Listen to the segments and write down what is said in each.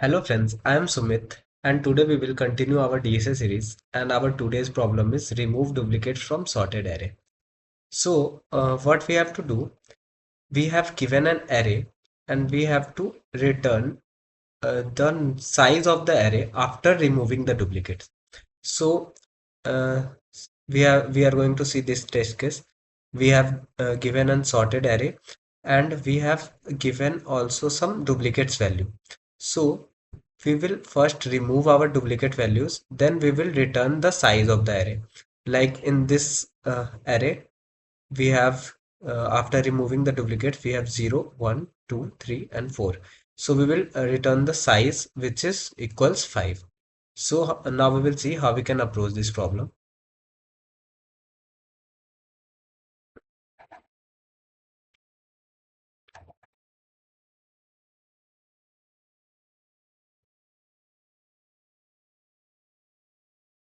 Hello friends, I am Sumit and today we will continue our DSA series and our today's problem is remove duplicates from sorted array. What we have to do, we have given an array and we have to return the size of the array after removing the duplicates. So uh, we are going to see this test case. We have given an sorted array and we have given also some duplicates value. So we will first remove our duplicate values, then we will return the size of the array. Like in this array, we have after removing the duplicates, we have 0, 1, 2, 3, and 4. So we will return the size which is equals 5. So now we will see how we can approach this problem.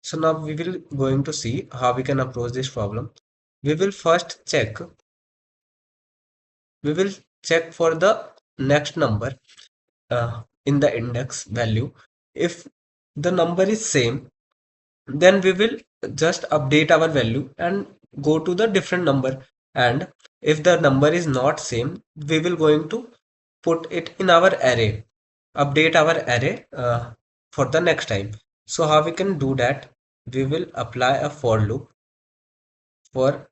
So now we will going to see how we can approach this problem. We will first check. We will check for the next number in the index value. If the number is same, then we will just update our value and go to the different number. And if the number is not same, we will going to put it in our array, update our array for the next time. So how we can do that? We will apply a for loop for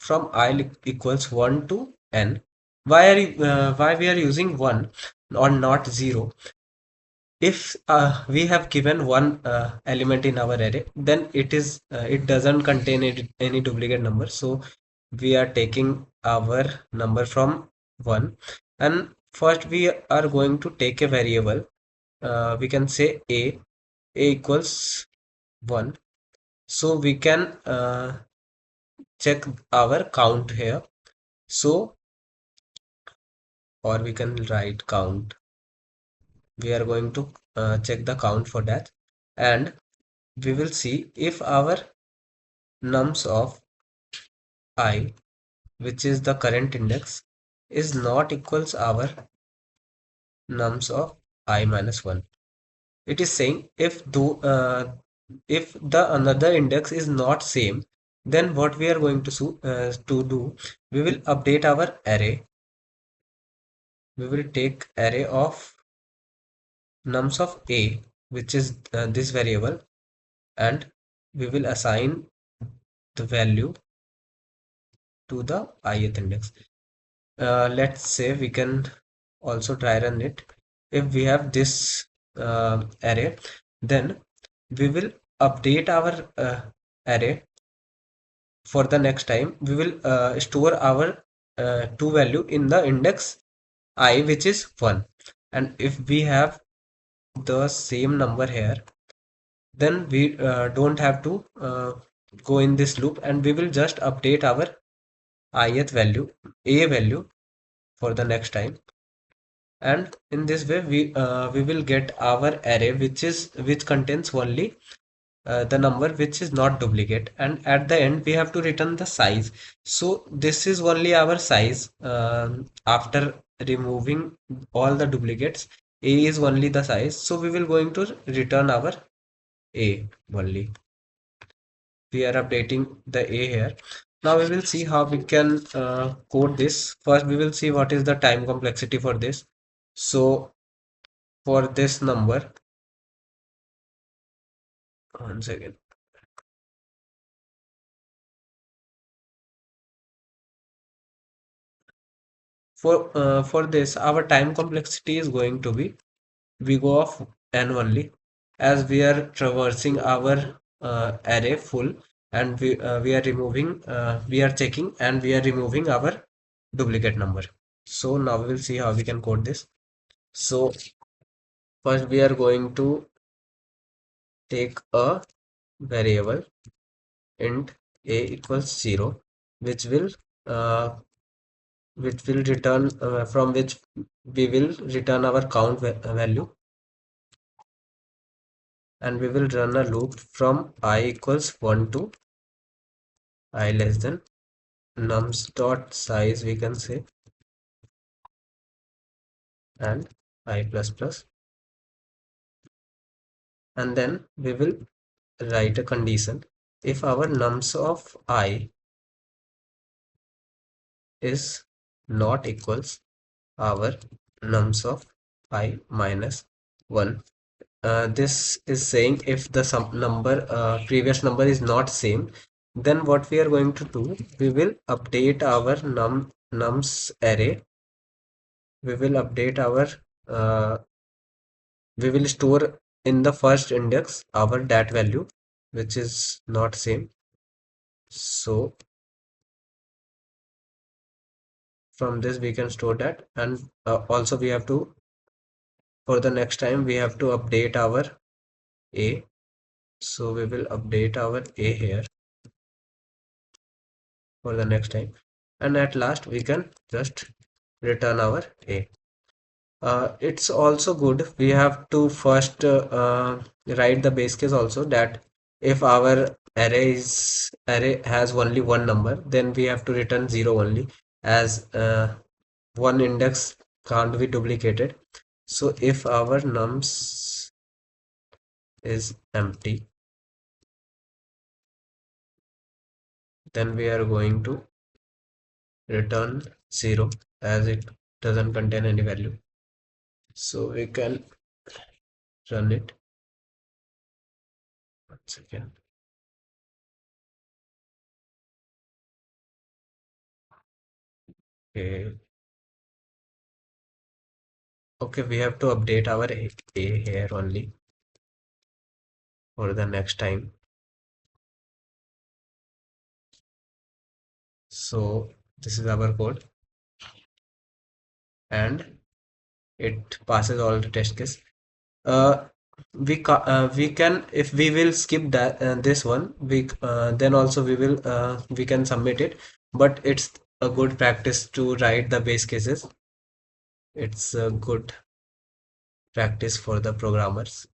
from I equals 1 to n. Why we are using 1 or not 0? If we have given one element in our array, then it doesn't contain any duplicate number. So we are taking our number from 1, and first we are going to take a variable. We can say a equals 1. So we can check our count here. So or we can write count. We are going to check the count for that, and we will see if our nums of I, which is the current index, is not equals our nums of I minus 1. It is saying if the another index is not same, then what we are going to do, we will update our array. We will take array of nums of a, which is this variable, and we will assign the value to the ith index. Let's say we can also try run it. If we have this array, then we will update our array for the next time. We will store our two value in the index I, which is 1. And if we have the same number here, then we don't have to go in this loop, and we will just update our ith value, a value, for the next time. And in this way we will get our array which contains only the number which is not duplicate, and at the end we have to return the size. So this is only our size after removing all the duplicates. A is only the size, so we will going to return our a only. We are updating the a here. Now we will see how we can code this. First we will see what is the time complexity for this. So for this number, one second. For this, our time complexity is going to be we go of n only, as we are traversing our array full, and we are removing we are checking and we are removing our duplicate number. So now we will see how we can code this. So first we are going to take a variable int a equals 0, which will uh, return from which we will return our count value, and we will run a loop from I equals 1 to I less than nums dot size, we can say, and I plus plus. and then we will write a condition. If our nums of I is not equals our nums of I minus 1. This is saying if the sum number previous number is not same, then what we are going to do, we will update our nums array. We will update our we will store in the first index our dat value which is not same. So from this we can store that, and also we have to, for the next time we have to update our a. So we will update our a here for the next time, and at last we can just return our a. It's also good we have to first write the base case also, that if our array has only one number, then we have to return 0 only, as one index can't be duplicated. So if our nums is empty, then we are going to return 0, as it doesn't contain any value. So we can run it. One second. Okay. Okay, we have to update our a here only for the next time. So this is our code, and it passes all the test case. Uh, we can, if we will skip that this one, we then also we can submit it. But it's a good practice to write the base cases. It's a good practice for the programmers.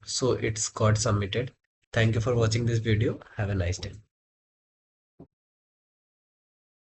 So it's got submitted. Thank you for watching this video. Have a nice day.